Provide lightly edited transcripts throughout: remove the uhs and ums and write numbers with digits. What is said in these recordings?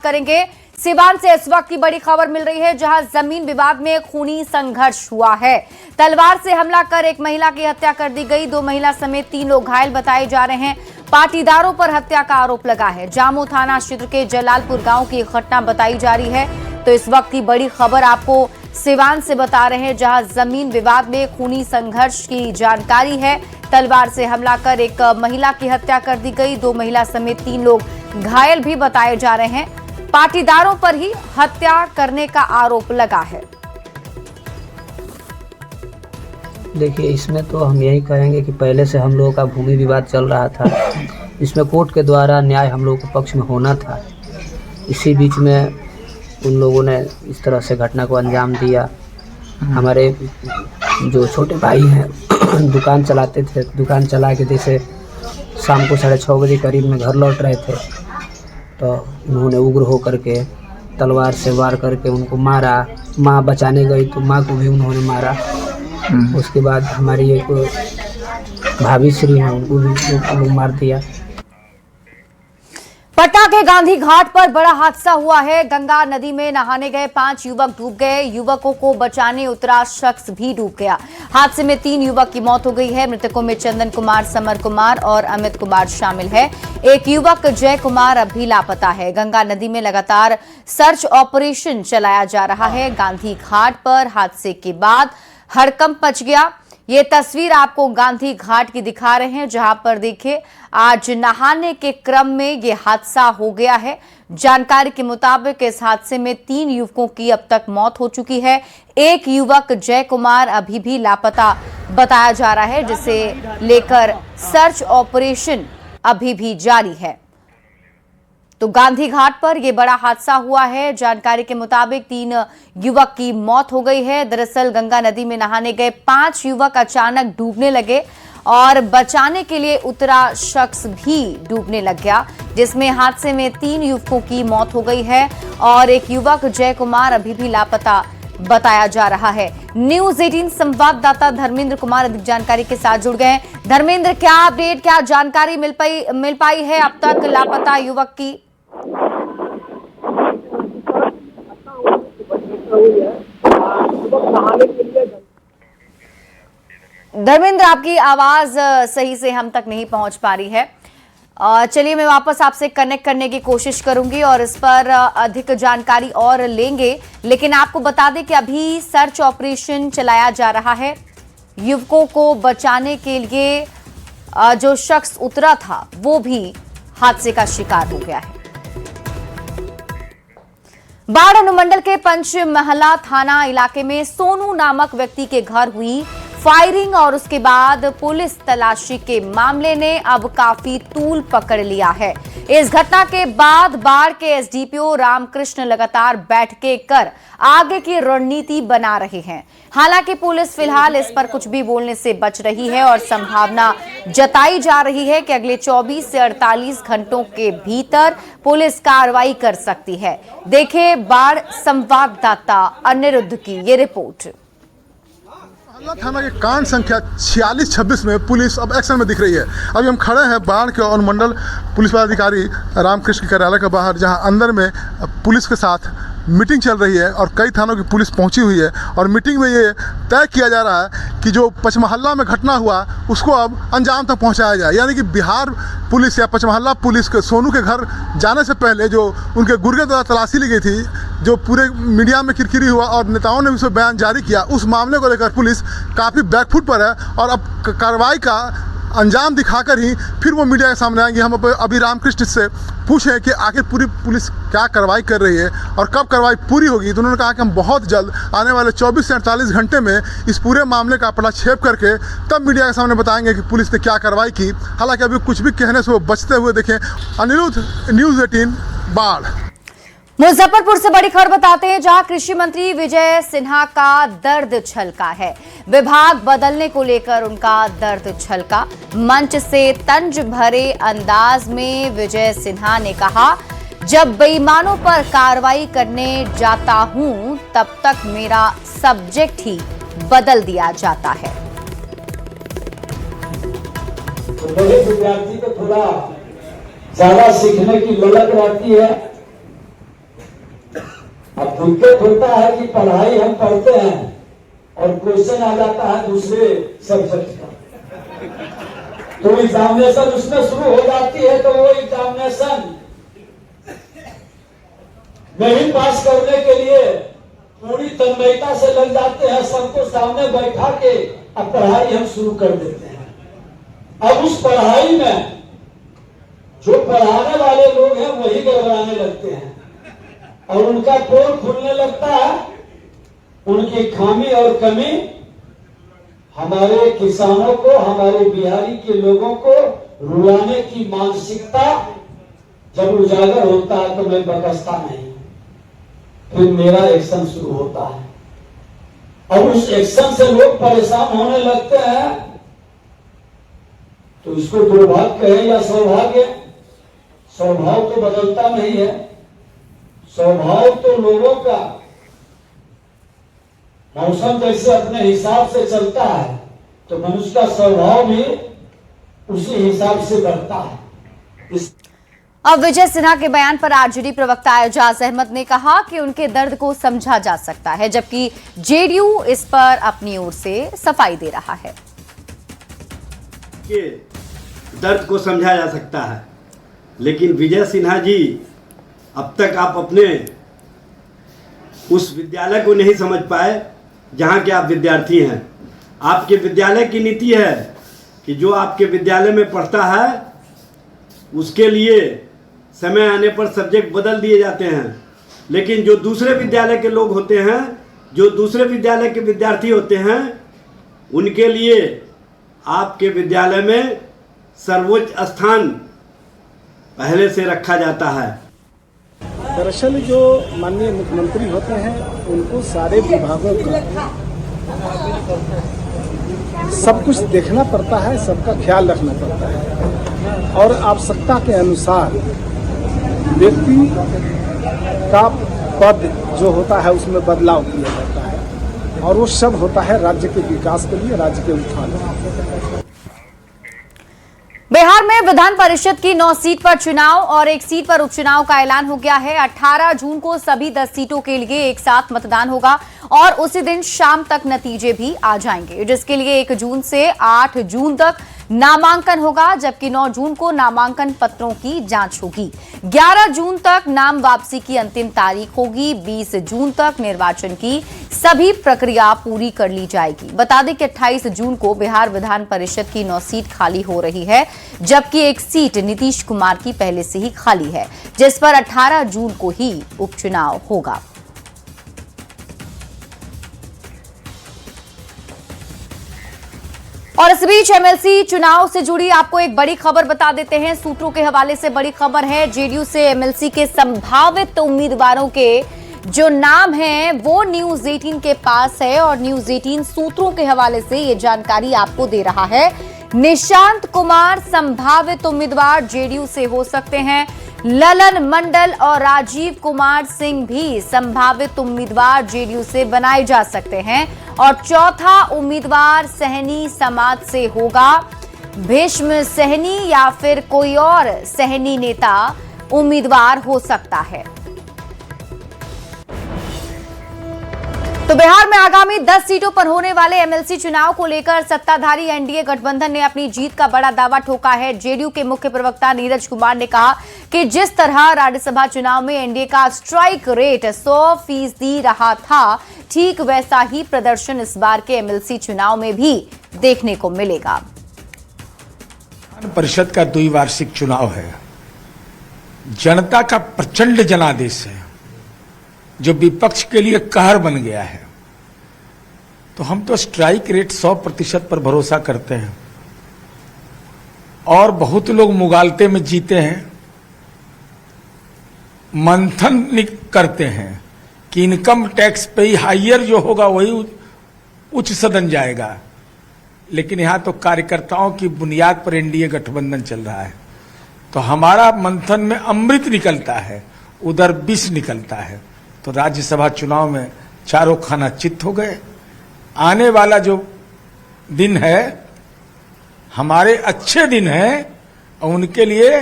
करेंगे। सिवान से इस वक्त की बड़ी खबर मिल रही है, जहां जमीन विवाद में खूनी संघर्ष हुआ है। तलवार से हमला कर एक महिला की हत्या कर दी गई। 2 महिला समेत 3 लोग घायल बताए जा रहे हैं। पाटीदारों पर हत्या का आरोप लगा है। जामू थाना क्षेत्र के जलालपुर गांव की घटना बताई जा रही है। तो इस वक्त की बड़ी खबर आपको सिवान से बता रहे हैं, जहां जमीन विवाद में खूनी संघर्ष की जानकारी है। तलवार से हमला कर एक महिला की हत्या कर दी गई। 2 महिला समेत 3 लोग घायल भी बताए जा रहे हैं। पाटीदारों पर ही हत्या करने का आरोप लगा है। देखिए, इसमें तो हम यही कहेंगे कि पहले से हम लोगों का भूमि विवाद चल रहा था। इसमें कोर्ट के द्वारा न्याय हम लोगों के पक्ष में होना था। इसी बीच में उन लोगों ने इस तरह से घटना को अंजाम दिया। हमारे जो छोटे भाई हैं दुकान चलाते थे, दुकान चला के जैसे शाम को 6:30 बजे करीब में घर लौट रहे थे, तो उन्होंने उग्र होकर के तलवार से वार करके उनको मारा। माँ बचाने गई तो माँ को भी उन्होंने मारा। उसके बाद हमारी एक भाभी श्री हैं, उनको भी मार दिया। पटना के गांधी घाट पर बड़ा हादसा हुआ है। गंगा नदी में नहाने गए 5 युवक डूब गए। युवकों को बचाने उतरा शख्स भी डूब गया। हादसे में 3 युवक की मौत हो गई है। मृतकों में चंदन कुमार, समर कुमार और अमित कुमार शामिल है। एक युवक जय कुमार अब भी लापता है। गंगा नदी में लगातार सर्च ऑपरेशन चलाया जा रहा है। गांधी घाट पर हादसे के बाद हड़कंप मच गया। ये तस्वीर आपको गांधी घाट की दिखा रहे हैं, जहां पर देखिए आज नहाने के क्रम में ये हादसा हो गया है। जानकारी के मुताबिक इस हादसे में 3 युवकों की अब तक मौत हो चुकी है। एक युवक जय कुमार अभी भी लापता बताया जा रहा है, जिसे लेकर सर्च ऑपरेशन अभी भी जारी है। तो गांधी घाट पर यह बड़ा हादसा हुआ है। जानकारी के मुताबिक 3 युवक की मौत हो गई है। दरअसल गंगा नदी में नहाने गए 5 युवक अचानक डूबने लगे और बचाने के लिए उतरा शख्स भी डूबने लग गया, जिसमें हादसे में 3 युवकों की मौत हो गई है और एक युवक जय कुमार अभी भी लापता बताया जा रहा है। न्यूज़ 18 संवाददाता धर्मेंद्र कुमार अधिक जानकारी के साथ जुड़ गए। धर्मेंद्र, क्या अपडेट, क्या जानकारी मिल पाई है अब तक लापता युवक की? धर्मेंद्र, आपकी आवाज सही से हम तक नहीं पहुंच पा रही है। चलिए, मैं वापस आपसे कनेक्ट करने की कोशिश करूंगी और इस पर अधिक जानकारी और लेंगे। लेकिन आपको बता दें कि अभी सर्च ऑपरेशन चलाया जा रहा है। युवकों को बचाने के लिए जो शख्स उतरा था वो भी हादसे का शिकार हो गया है। बाढ़ अनुमंडल के पंचमहला थाना इलाके में सोनू नामक व्यक्ति के घर हुई फायरिंग और उसके बाद पुलिस तलाशी के मामले ने अब काफी तूल पकड़ लिया है। इस घटना के बाद बाढ़ के एसडीपीओ रामकृष्ण लगातार बैठकें कर आगे की रणनीति बना रहे हैं। हालांकि पुलिस फिलहाल इस पर कुछ भी बोलने से बच रही है और संभावना जताई जा रही है कि अगले 24 से 48 घंटों के भीतर पुलिस कार्रवाई कर सकती है। देखिए बाढ़ संवाददाता अनिरुद्ध की ये रिपोर्ट। थाना के कांड संख्या 4626 में पुलिस अब एक्शन में दिख रही है। अभी हम खड़े हैं बाढ़ के अनुमंडल पुलिस पदाधिकारी रामकृष्ण कार्यालय के बाहर, जहां अंदर में पुलिस के साथ मीटिंग चल रही है और कई थानों की पुलिस पहुंची हुई है। और मीटिंग में ये तय किया जा रहा है कि जो पचमहल्ला में घटना हुआ उसको अब अंजाम तक पहुंचाया जाए। यानी कि बिहार पुलिस या पचमहल्ला पुलिस के सोनू के घर जाने से पहले जो उनके गुर्गे द्वारा तलाशी ली गई थी, जो पूरे मीडिया में किरकिरी हुआ और नेताओं ने भी उसमें बयान जारी किया, उस मामले को लेकर पुलिस काफ़ी बैकफुट पर है और अब कार्रवाई का अंजाम दिखाकर ही फिर वो मीडिया के सामने आएंगे। हम अभी रामकृष्ण से पूछें कि आखिर पूरी पुलिस क्या कार्रवाई कर रही है और कब कार्रवाई पूरी होगी, तो उन्होंने कहा कि हम बहुत जल्द आने वाले 24 से 48 घंटे में इस पूरे मामले का पटाक्षेप करके तब मीडिया के सामने बताएंगे कि पुलिस ने क्या कार्रवाई की। हालांकि अभी कुछ भी कहने से वो बचते हुए देखें। अनिरुद्ध, न्यूज़ 18 बाढ़। मुजफ्फरपुर से बड़ी खबर बताते हैं, जहां कृषि मंत्री विजय सिन्हा का दर्द छलका है। विभाग बदलने को लेकर उनका दर्द छलका। मंच से तंज भरे अंदाज में विजय सिन्हा ने कहा, जब बेईमानों पर कार्रवाई करने जाता हूं तब तक मेरा सब्जेक्ट ही बदल दिया जाता है। विद्यार्थी को थोड़ा ज्यादा सीखने की ललक रहती है अब दिक्कत होता है कि पढ़ाई हम पढ़ते हैं और क्वेश्चन आ जाता है दूसरे सब्जेक्ट का, तो एग्जामिनेशन उसमें शुरू हो जाती है, तो वो एग्जामिनेशन नहीं पास करने के लिए पूरी तन्मयता से लग जाते हैं, सबको सामने बैठा के अब पढ़ाई हम शुरू कर देते हैं। अब उस पढ़ाई में जो पढ़ाने वाले लोग हैं वही गड़बड़ाने लगते हैं और उनका पोल खुलने लगता है। उनकी खामी और कमी हमारे किसानों को, हमारे बिहारी के लोगों को रुलाने की मानसिकता जब उजागर होता है तो मैं बकसता नहीं, फिर मेरा एक्शन शुरू होता है। अब उस एक्शन से लोग परेशान होने लगते हैं, तो इसको दुर्भाग्य कहें या सौभाग्य, स्वभाव तो बदलता नहीं है। स्वभाव तो लोगों का मौसम जैसे अपने हिसाब से चलता है, तो मनुष्य का स्वभाव भी उसी हिसाब से बढ़ता है। अब विजय सिन्हा के बयान पर आरजेडी प्रवक्ता एजाज अहमद ने कहा कि उनके दर्द को समझा जा सकता है, जबकि जेडीयू इस पर अपनी ओर से सफाई दे रहा है। के दर्द को समझा जा सकता है, लेकिन विजय सिन्हा जी, अब तक आप अपने उस विद्यालय को नहीं समझ पाए जहाँ के आप विद्यार्थी हैं। आपके विद्यालय की नीति है कि जो आपके विद्यालय में पढ़ता है उसके लिए समय आने पर सब्जेक्ट बदल दिए जाते हैं, लेकिन जो दूसरे विद्यालय के लोग होते हैं, जो दूसरे विद्यालय के विद्यार्थी होते हैं, उनके लिए आपके विद्यालय में सर्वोच्च स्थान पहले से रखा जाता है। दरअसल जो माननीय मुख्यमंत्री होते हैं उनको सारे विभागों का सब कुछ देखना पड़ता है, सबका ख्याल रखना पड़ता है और आवश्यकता के अनुसार व्यक्ति का पद जो होता है उसमें बदलाव किया जाता है और वो सब होता है राज्य के विकास के लिए, राज्य के उत्थान के लिए। बिहार में विधान परिषद की 9 सीट पर चुनाव और 1 सीट पर उपचुनाव का ऐलान हो गया है। 18 जून को सभी 10 सीटों के लिए एक साथ मतदान होगा और उसी दिन शाम तक नतीजे भी आ जाएंगे, जिसके लिए 1 जून से 8 जून तक नामांकन होगा, जबकि 9 जून को नामांकन पत्रों की जांच होगी। 11 जून तक नाम वापसी की अंतिम तारीख होगी। 20 जून तक निर्वाचन की सभी प्रक्रिया पूरी कर ली जाएगी। बता दें कि 28 जून को बिहार विधान परिषद की 9 सीट खाली हो रही है, जबकि 1 सीट नीतीश कुमार की पहले से ही खाली है, जिस पर 18 जून को ही उपचुनाव होगा। और इस बीच एमएलसी चुनाव से जुड़ी आपको एक बड़ी खबर बता देते हैं। सूत्रों के हवाले से बड़ी खबर है, जेडीयू से एमएलसी के संभावित उम्मीदवारों के जो नाम हैं वो न्यूज 18 के पास है और न्यूज 18 सूत्रों के हवाले से ये जानकारी आपको दे रहा है। निशांत कुमार संभावित उम्मीदवार जेडीयू से हो सकते हैं। ललन मंडल और राजीव कुमार सिंह भी संभावित उम्मीदवार जेडीयू से बनाए जा सकते हैं और चौथा उम्मीदवार सहनी समाज से होगा। भीष्म सहनी या फिर कोई और सहनी नेता उम्मीदवार हो सकता है। तो बिहार में आगामी 10 सीटों पर होने वाले एमएलसी चुनाव को लेकर सत्ताधारी एनडीए गठबंधन ने अपनी जीत का बड़ा दावा ठोका है। जेडीयू के मुख्य प्रवक्ता नीरज कुमार ने कहा कि जिस तरह राज्यसभा चुनाव में एनडीए का स्ट्राइक रेट 100% रहा था, ठीक वैसा ही प्रदर्शन इस बार के एमएलसी चुनाव में भी देखने को मिलेगा। विधान परिषद का द्विवार्षिक चुनाव है, जनता का प्रचंड जनादेश है जो विपक्ष के लिए कहर बन गया है। तो हम तो स्ट्राइक रेट 100% पर भरोसा करते हैं और बहुत लोग मुगालते में जीते हैं, मंथन करते हैं कि इनकम टैक्स पे ही हाइयर जो होगा वही उच्च सदन जाएगा, लेकिन यहां तो कार्यकर्ताओं की बुनियाद पर एनडीए गठबंधन चल रहा है। तो हमारा मंथन में अमृत निकलता है, उधर विष निकलता है। तो राज्यसभा चुनाव में चारों खाना चित्त हो गए। आने वाला जो दिन है हमारे अच्छे दिन है और उनके लिए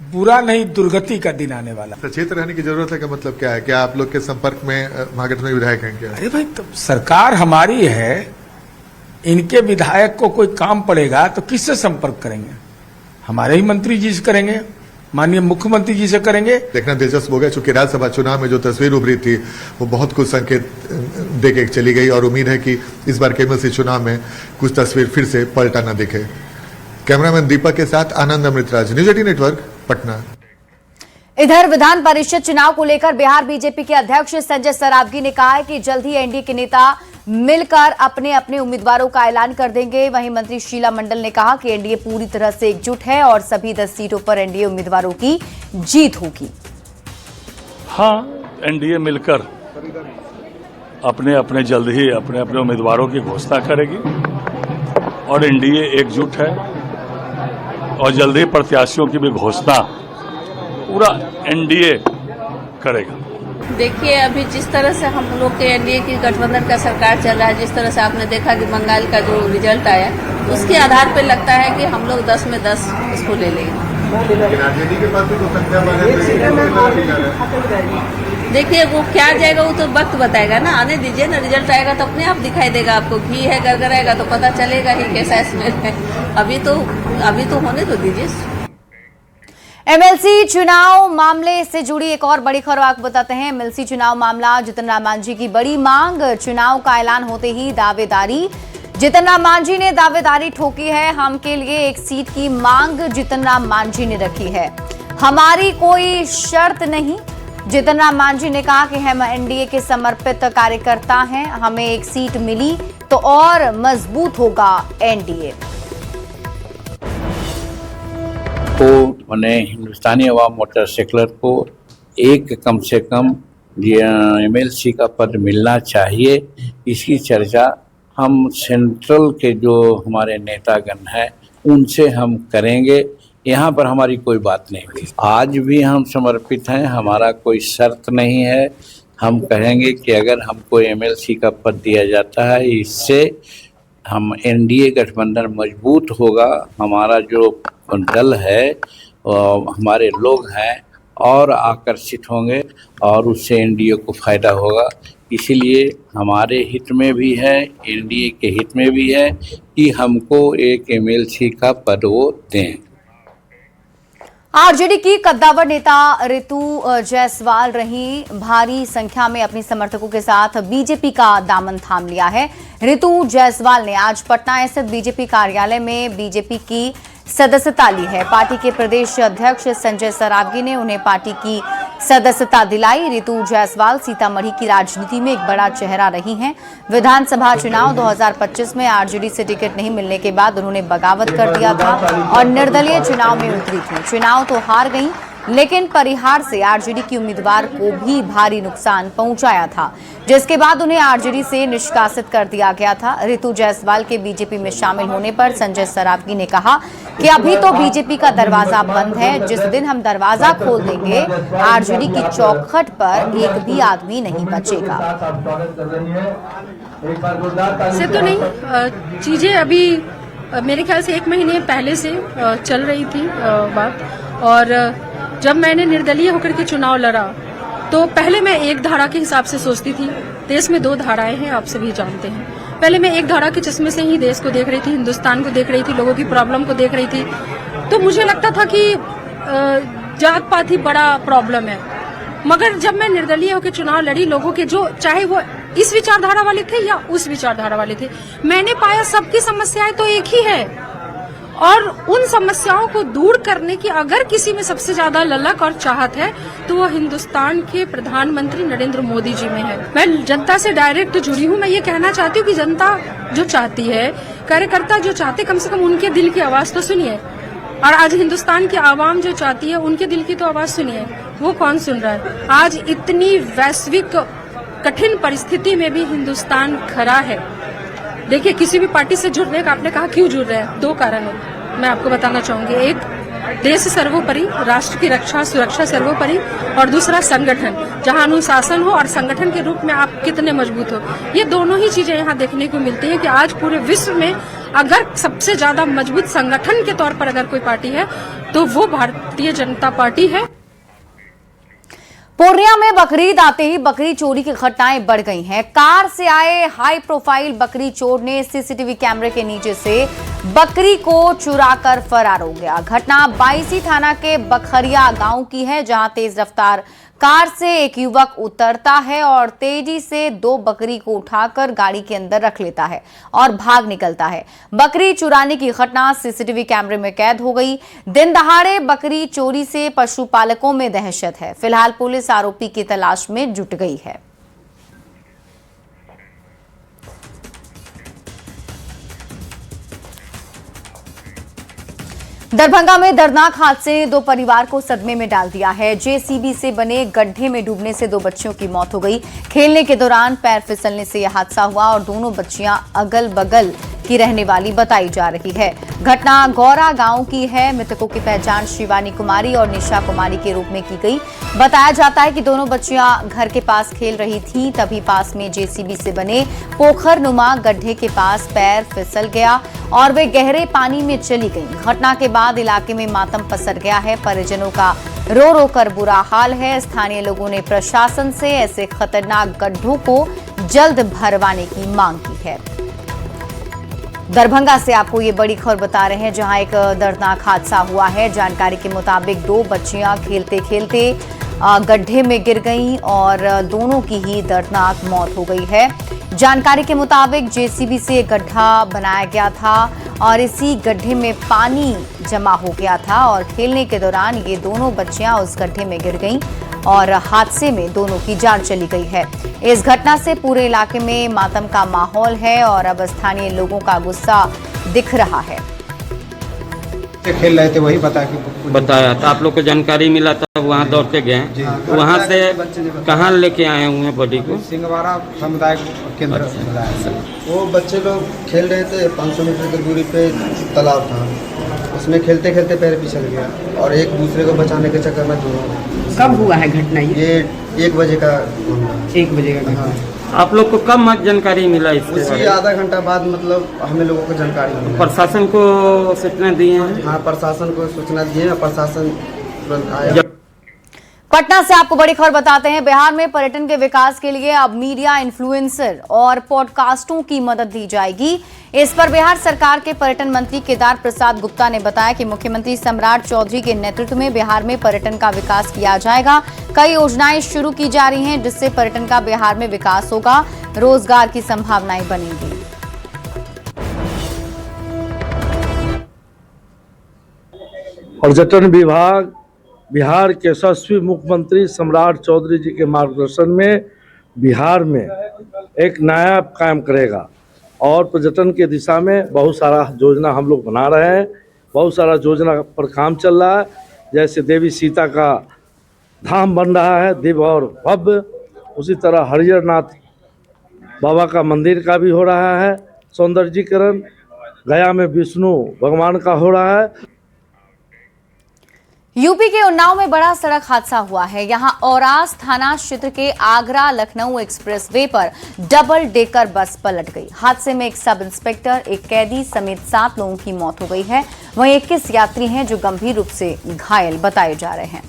बुरा नहीं दुर्गति का दिन आने वाला। सचेत रहने की जरूरत है का मतलब क्या है? क्या आप लोग के संपर्क में महागठबंधन विधायक हैं क्या? अरे भाई, तो सरकार हमारी है, इनके विधायक को कोई काम पड़ेगा तो किससे संपर्क करेंगे? हमारे ही मंत्री जी से करेंगे, माननीय मुख्यमंत्री जी से करेंगे। देखना दिलचस्प हो गया, चूंकि राज्यसभा चुनाव में जो तस्वीर उभरी थी वो बहुत कुछ संकेत दे के चली गई और उम्मीद है कि इस बार के एमएलसी चुनाव में कुछ तस्वीर फिर से पलटा न दिखे। कैमरामैन दीपक के साथ आनंद अमृतराज, न्यूज 18 नेटवर्क, पटना। इधर विधान परिषद चुनाव को लेकर बिहार बीजेपी के अध्यक्ष संजय सरावगी ने कहा है कि जल्द ही एनडीए के नेता मिलकर अपने अपने उम्मीदवारों का ऐलान कर देंगे। वहीं मंत्री शीला मंडल ने कहा कि एनडीए पूरी तरह से एकजुट है और सभी 10 सीटों पर एनडीए उम्मीदवारों की जीत होगी। हाँ, एनडीए मिलकर अपने अपने जल्द ही अपने अपने उम्मीदवारों की घोषणा करेगी और एनडीए एकजुट है और जल्द ही प्रत्याशियों की भी घोषणा पूरा एनडीए करेगा। देखिए, अभी जिस तरह से हम लोग के एनडीए की गठबंधन का सरकार चल रहा है, जिस तरह से आपने देखा कि बंगाल का जो रिजल्ट आया, उसके आधार पर लगता है कि हम लोग 10 में 10 इसको ले लेंगे। देखिए, वो क्या जाएगा वो तो वक्त बताएगा ना, आने दीजिए ना, रिजल्ट आएगा तो अपने आप दिखाई देगा आपको। घी है गरगराएगा तो पता चलेगा ही कैसा स्मेल है। अभी तो होने तो दीजिए। एमएलसी चुनाव मामले से जुड़ी एक और बड़ी खबर आपको बताते हैं। एमएलसी चुनाव मामला, जीतन राम मांझी की बड़ी मांग। चुनाव का ऐलान होते ही दावेदारी, जीतन राम मांझी ने दावेदारी ठोकी है। हम के लिए एक सीट की मांग जीतन राम मांझी ने रखी है। हमारी कोई शर्त नहीं, जीतन राम मांझी ने कहा कि हम एनडीए के समर्पित कार्यकर्ता हैं, हमें एक सीट मिली तो और मजबूत होगा एनडीए। को उन्हें हिंदुस्तानी अवाम मोटर सेक्युलर को एक कम से कम एमएलसी का पद मिलना चाहिए। इसकी चर्चा हम सेंट्रल के जो हमारे नेतागण हैं उनसे हम करेंगे। यहाँ पर हमारी कोई बात नहीं हुई। आज भी हम समर्पित हैं, हमारा कोई शर्त नहीं है। हम कहेंगे कि अगर हमको एमएलसी का पद दिया जाता है, इससे हम एनडीए गठबंधन मजबूत होगा, हमारा जो दल है हमारे लोग हैं और आकर्षित होंगे और उससे एनडीए को फायदा होगा। इसीलिए हमारे हित में भी है, एनडीए के हित में भी है कि हमको एक एमएलसी का पद वो दें। आरजेडी की कद्दावर नेता रितु जायसवाल रही भारी संख्या में अपने समर्थकों के साथ बीजेपी का दामन थाम लिया है। रितु जायसवाल ने आज पटना स्थित बीजेपी कार्यालय में बीजेपी की सदस्यता ली है। पार्टी के प्रदेश अध्यक्ष संजय सरावगी ने उन्हें पार्टी की सदस्यता दिलाई। रितु जायसवाल सीतामढ़ी की राजनीति में एक बड़ा चेहरा रही हैं। विधानसभा चुनाव 2025 में आरजेडी से टिकट नहीं मिलने के बाद उन्होंने बगावत कर दिया था और निर्दलीय चुनाव में उतरी थी। चुनाव तो हार गईं, लेकिन परिहार से आरजेडी की उम्मीदवार को भी भारी नुकसान पहुंचाया था, जिसके बाद उन्हें आरजेडी से निष्कासित कर दिया गया था। रितु जायसवाल के बीजेपी में शामिल होने पर संजय सरावगी ने कहा कि अभी तो बीजेपी का दरवाजा बंद है, जिस दिन हम दरवाजा खोल देंगे आरजेडी की चौखट पर एक भी आदमी नहीं बचेगा। से तो नहीं, चीजें अभी मेरे ख्याल से 1 महीने पहले से चल रही थी बात। और जब मैंने निर्दलीय होकर के चुनाव लड़ा तो पहले मैं एक धारा के हिसाब से सोचती थी। देश में 2 धाराएं हैं, आप सभी जानते हैं। पहले मैं एक धारा के चश्मे से ही देश को देख रही थी, हिंदुस्तान को देख रही थी, लोगों की प्रॉब्लम को देख रही थी। तो मुझे लगता था कि जात पात ही बड़ा प्रॉब्लम है। मगर जब मैं निर्दलीय होकर चुनाव लड़ी, लोगों के जो चाहे वो इस विचारधारा वाले थे या उस विचारधारा वाले थे, मैंने पाया सबकी समस्याएं तो एक ही है। और उन समस्याओं को दूर करने की अगर किसी में सबसे ज्यादा ललक और चाहत है तो वो हिंदुस्तान के प्रधानमंत्री नरेंद्र मोदी जी में है। मैं जनता से डायरेक्ट जुड़ी हूँ। मैं ये कहना चाहती हूँ कि जनता जो चाहती है, कार्यकर्ता जो चाहते, कम से कम उनके दिल की आवाज तो सुनिए। और आज हिंदुस्तान की आवाम जो चाहती है, उनके दिल की तो आवाज सुनिए। वो कौन सुन रहा है? आज इतनी वैश्विक कठिन परिस्थिति में भी हिंदुस्तान खड़ा है। देखिए, किसी भी पार्टी से जुड़ने का आपने कहा क्यों जुड़ रहे हैं? 2 कारण है, मैं आपको बताना चाहूंगी। एक, देश सर्वोपरि, राष्ट्र की रक्षा सुरक्षा सर्वोपरि, और दूसरा संगठन, जहां अनुशासन हो और संगठन के रूप में आप कितने मजबूत हो। ये दोनों ही चीजें यहाँ देखने को मिलती है कि आज पूरे विश्व में अगर सबसे ज्यादा मजबूत संगठन के तौर पर अगर कोई पार्टी है तो वो भारतीय जनता पार्टी है। पूर्णिया में बकरीद आते ही बकरी चोरी की घटनाएं बढ़ गई हैं। कार से आए हाई प्रोफाइल बकरी चोर ने सीसीटीवी कैमरे के नीचे से बकरी को चुराकर फरार हो गया। घटना बाईसी थाना के बखरिया गांव की है, जहां तेज रफ्तार कार से एक युवक उतरता है और तेजी से 2 बकरी को उठाकर गाड़ी के अंदर रख लेता है और भाग निकलता है। बकरी चुराने की घटना सीसीटीवी कैमरे में कैद हो गई। दिन दहाड़े बकरी चोरी से पशुपालकों में दहशत है। फिलहाल पुलिस आरोपी की तलाश में जुट गई है। दरभंगा में दर्दनाक हादसे ने 2 परिवार को सदमे में डाल दिया है। जेसीबी से बने गड्ढे में डूबने से 2 बच्चियों की मौत हो गई। खेलने के दौरान पैर फिसलने से यह हादसा हुआ और दोनों बच्चियां अगल बगल की रहने वाली बताई जा रही है। घटना गौरा गांव की है। मृतकों की पहचान शिवानी कुमारी और निशा कुमारी के रूप में की गई। बताया जाता है कि दोनों बच्चियां घर के पास खेल रही थीं, तभी पास में जेसीबी से बने पोखर नुमा गड्ढे के पास पैर फिसल गया और वे गहरे पानी में चली गईं। घटना के बाद इलाके में मातम पसर गया है। परिजनों का रो रो कर बुरा हाल है। स्थानीय लोगों ने प्रशासन से ऐसे खतरनाक गड्ढों को जल्द भरवाने की मांग की है। दरभंगा से आपको ये बड़ी खबर बता रहे हैं, जहां एक दर्दनाक हादसा हुआ है। जानकारी के मुताबिक 2 बच्चियां खेलते खेलते गड्ढे में गिर गईं और दोनों की ही दर्दनाक मौत हो गई है। जानकारी के मुताबिक जेसीबी से गड्ढा बनाया गया था और इसी गड्ढे में पानी जमा हो गया था और खेलने के दौरान ये दोनों बच्चियां उस गड्ढे में गिर गईं और हादसे में दोनों की जान चली गई है। इस घटना से पूरे इलाके में मातम का माहौल है और अब स्थानीय लोगों का गुस्सा दिख रहा है। खेल रहे थे वही बताया था। आप लोग को जानकारी मिला था, वहाँ दौड़ के गए। वहाँ से कहाँ लेके आए हुए हैं बॉडी को? सिंहवाड़ा समुदाय केंद्र। वो बच्चे लोग खेल रहे थे, 500 मीटर की दूरी पे तालाब था, उसमें खेलते खेलते पैर फिसल गया और एक दूसरे को बचाने के चक्कर में दोनों। कब हुआ है घटना ये? 1 बजे का। 1 बजे का। हाँ। आप लोग को कब जानकारी मिला इसके? उसी आधा घंटा बाद मतलब हमें लोगों को जानकारी मिला। प्रशासन को सूचना दिए हैं? हाँ, प्रशासन को सूचना दिए हैं, प्रशासन तुरंत आया। पटना से आपको बड़ी खबर बताते हैं। बिहार में पर्यटन के विकास के लिए अब मीडिया इन्फ्लुएंसर और पॉडकास्टों की मदद दी जाएगी। इस पर बिहार सरकार के पर्यटन मंत्री केदार प्रसाद गुप्ता ने बताया कि मुख्यमंत्री सम्राट चौधरी के नेतृत्व में बिहार में पर्यटन का विकास किया जाएगा। कई योजनाएं शुरू की जा रही हैं, जिससे पर्यटन का बिहार में विकास होगा, रोजगार की संभावनाएं बनेंगी। पर्यटन विभाग बिहार के यशस्वी मुख्यमंत्री सम्राट चौधरी जी के मार्गदर्शन में बिहार में एक नया कायम करेगा और पर्यटन के दिशा में बहुत सारा योजना हम लोग बना रहे हैं। बहुत सारा योजना पर काम चल रहा है, जैसे देवी सीता का धाम बन रहा है दिव्य और भव्य। उसी तरह हरिहरनाथ बाबा का मंदिर का भी हो रहा है सौंदर्यीकरण। गया में विष्णु भगवान का हो रहा है। यूपी के उन्नाव में बड़ा सड़क हादसा हुआ है। यहां औरास थाना क्षेत्र के आगरा लखनऊ एक्सप्रेसवे पर डबल डेकर बस पलट गई। हादसे में एक सब इंस्पेक्टर, एक कैदी समेत 7 लोगों की मौत हो गई है। वहीं 21 यात्री हैं जो गंभीर रूप से घायल बताए जा रहे हैं।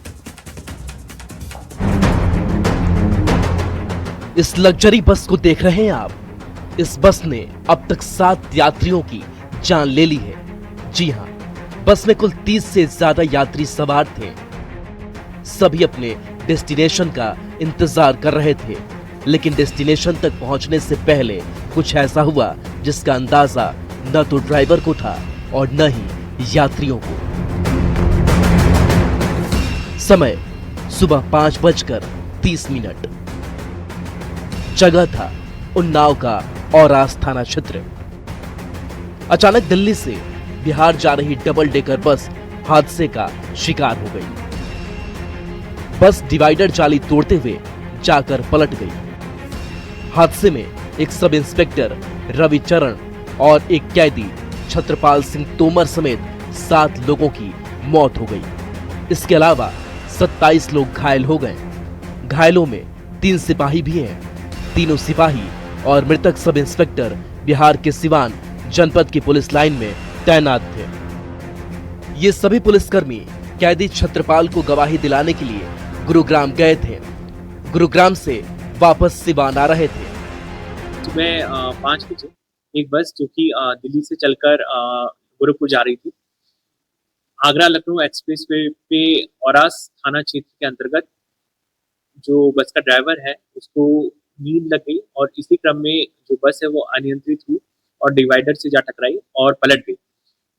इस लग्जरी बस को देख रहे हैं आप। इस बस ने अब तक 7 यात्रियों की जान ले ली है। जी हां, बस में कुल 30 से ज्यादा यात्री सवार थे। सभी अपने डेस्टिनेशन का इंतजार कर रहे थे, लेकिन डेस्टिनेशन तक पहुंचने से पहले कुछ ऐसा हुआ जिसका अंदाजा न तो ड्राइवर को था और न ही यात्रियों को। समय सुबह 5:30। जगह था उन्नाव का औरास थाना क्षेत्र। अचानक दिल्ली से बिहार जा रही डबल डेकर बस हादसे का शिकार हो गई। बस डिवाइडर जाली तोड़ते हुए जाकर पलट गई। हादसे में एक सब इंस्पेक्टर रविचरण और एक कैदी छत्रपाल सिंह तोमर समेत 7 लोगों की मौत हो गई। इसके अलावा 27 लोग घायल हो गए। घायलों में 3 सिपाही भी हैं। तीनों सिपाही और मृतक सब इंस्पेक्टर बिहार के सिवान जनपद की पुलिस लाइन में तैनात थे। ये सभी पुलिसकर्मी कैदी छत्रपाल को गवाही दिलाने के लिए गुरुग्राम गए थे। गुरुग्राम से वापस सिवान आ रहे थे। सुबह 5 बजे एक बस जो कि दिल्ली से चलकर गोरखपुर जा रही थी, आगरा लखनऊ एक्सप्रेस वे पे औरास थाना क्षेत्र के अंतर्गत जो बस का ड्राइवर है उसको नींद लग गई और इसी क्रम में जो बस है वो अनियंत्रित हुई और डिवाइडर से जा टकराई और पलट गई।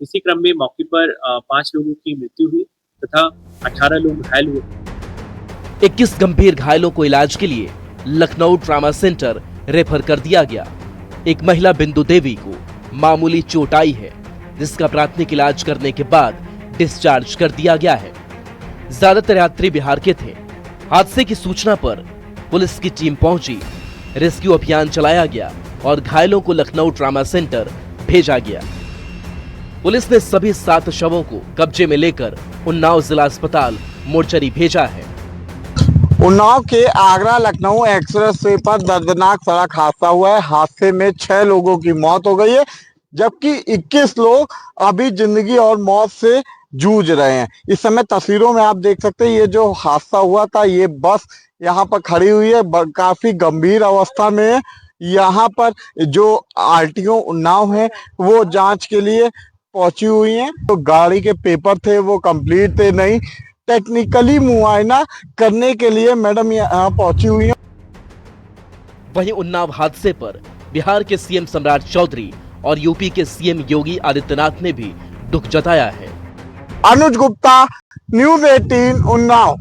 इसी क्रम में मौके पर 5 लोगों की मृत्यु हुई तथा 18 लोग घायल हुए। 21 गंभीर घायलों को इलाज के लिए लखनऊ ट्रामा सेंटर रेफर कर दिया गया। एक महिला बिंदु देवी को मामूली चोट आई है, जिसका प्राथमिक इलाज करने के बाद डिस्चार्ज कर दिया गया है। ज्यादातर यात्री बिहार के थे। हादसे की सूचना पर पुलिस की टीम पहुंची, रेस्क्यू अभियान चलाया गया और घायलों को लखनऊ ट्रामा सेंटर भेजा गया। पुलिस ने सभी 7 शवों को कब्जे में लेकर उन्नाव जिला अस्पताल मोर्चरी भेजा है। उन्नाव के आगरा लखनऊ एक्सप्रेस वे पर दर्दनाक सड़क हादसा हुआ है। हादसे में 6 लोगों की मौत हो गई है, जबकि 21 लोग अभी जिंदगी और मौत से जूझ रहे हैं। इस समय तस्वीरों में आप देख सकते हैं ये जो हादसा हुआ था, ये बस यहाँ पर खड़ी हुई है, काफी गंभीर अवस्था में है। यहाँ पर जो आरटीओ उन्नाव है वो जांच के लिए पहुंची हुई हैं। तो गाड़ी के पेपर थे वो कंप्लीट थे नहीं, टेक्निकली मुआयना करने के लिए मैडम यहाँ पहुंची हुई हैं। वहीं उन्नाव हादसे पर बिहार के सीएम सम्राट चौधरी और यूपी के सीएम योगी आदित्यनाथ ने भी दुख जताया है। अनुज गुप्ता, न्यूज़ 18 उन्नाव।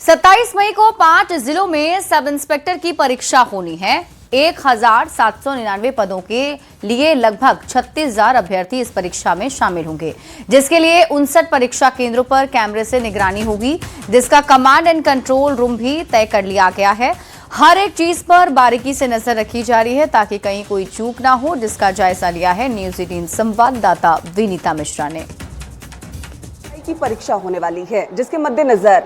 27 मई को 5 जिलों में सब इंस्पेक्टर की परीक्षा होनी है। 1799 पदों के लिए लगभग 36,000 अभ्यर्थी इस परीक्षा में शामिल होंगे, जिसके लिए 59 परीक्षा केंद्रों पर कैमरे से निगरानी होगी, जिसका कमांड एंड कंट्रोल रूम भी तय कर लिया गया है। हर एक चीज पर बारीकी से नजर रखी जा रही है ताकि कहीं कोई चूक ना हो, जिसका जायजा लिया है न्यूज़ 18 संवाददाता विनीता मिश्रा ने। की परीक्षा होने वाली है, जिसके मद्देनजर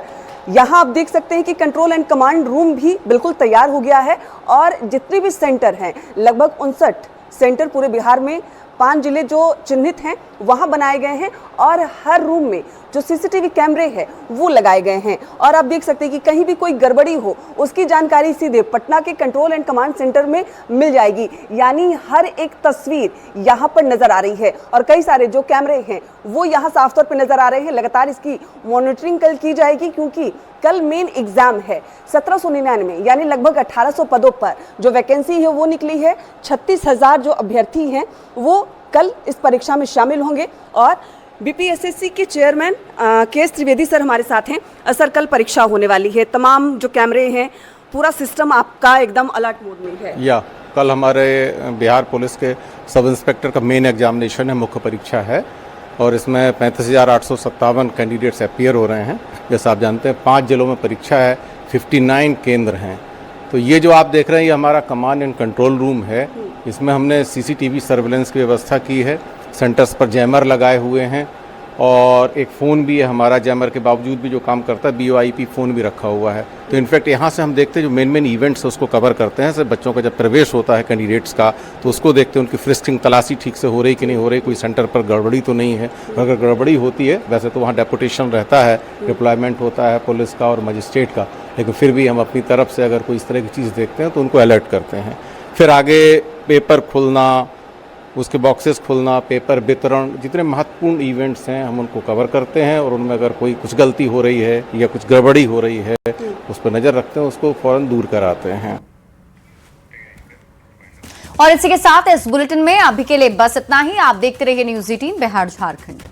यहाँ आप देख सकते हैं कि कंट्रोल एंड कमांड रूम भी बिल्कुल तैयार हो गया है और जितने भी सेंटर हैं, लगभग 59 सेंटर पूरे बिहार में 5 जिले जो चिन्हित हैं वहाँ बनाए गए हैं और हर रूम में जो सीसीटीवी कैमरे हैं वो लगाए गए हैं। और आप देख सकते हैं कि कहीं भी कोई गड़बड़ी हो उसकी जानकारी सीधे पटना के कंट्रोल एंड कमांड सेंटर में मिल जाएगी, यानी हर एक तस्वीर यहाँ पर नजर आ रही है और कई सारे जो कैमरे हैं वो यहाँ साफ तौर पर नजर आ रहे हैं। लगातार इसकी मॉनिटरिंग कल की जाएगी क्योंकि कल मेन एग्जाम है। 1799 यानी लगभग 1800 पदों पर जो वैकेंसी है वो निकली है। 36,000 जो अभ्यर्थी हैं वो कल इस परीक्षा में शामिल होंगे और बीपीएसएससी के चेयरमैन केएस त्रिवेदी सर हमारे साथ हैं। सर, कल परीक्षा होने वाली है, तमाम जो कैमरे हैं पूरा सिस्टम आपका एकदम अलर्ट मोड में है। कल हमारे बिहार पुलिस के सब इंस्पेक्टर का मेन एग्जामिनेशन है, मुख्य परीक्षा है और इसमें 35,857 कैंडिडेट्स अपीयर हो रहे हैं। जैसा आप जानते हैं 5 जिलों में परीक्षा है, 59 केंद्र हैं। तो ये जो आप देख रहे हैं ये हमारा कमांड एंड कंट्रोल रूम है। इसमें हमने सीसीटीवी सर्विलेंस की व्यवस्था की है, सेंटर्स पर जैमर लगाए हुए हैं और एक फ़ोन भी है हमारा, जैमर के बावजूद भी जो काम करता है, BOIP फ़ोन भी रखा हुआ है। तो इनफैक्ट यहाँ से हम देखते हैं जो मेन इवेंट्स है उसको कवर करते हैं। जैसे बच्चों का जब प्रवेश होता है कैंडिडेट्स का तो उसको देखते हैं, उनकी फ्रिस्किंग तलाशी ठीक से हो रही कि नहीं हो रही, कोई सेंटर पर गड़बड़ी तो नहीं है। अगर गड़बड़ी होती है, वैसे तो वहाँ डेपुटेशन रहता है, डिप्लॉयमेंट होता है पुलिस का और मजिस्ट्रेट का, लेकिन फिर भी हम अपनी तरफ से अगर कोई इस तरह की चीज़ देखते हैं तो उनको अलर्ट करते हैं। फिर आगे पेपर खुलना, उसके बॉक्सेस खुलना, पेपर वितरण, जितने महत्वपूर्ण इवेंट्स हैं हम उनको कवर करते हैं और उनमें अगर कोई कुछ गलती हो रही है या कुछ गड़बड़ी हो रही है उस पर नज़र रखते हैं, उसको फौरन दूर कराते हैं। और इसी के साथ इस बुलेटिन में अभी के लिए बस इतना ही। आप देखते रहिए न्यूज़ 18 बिहार झारखंड।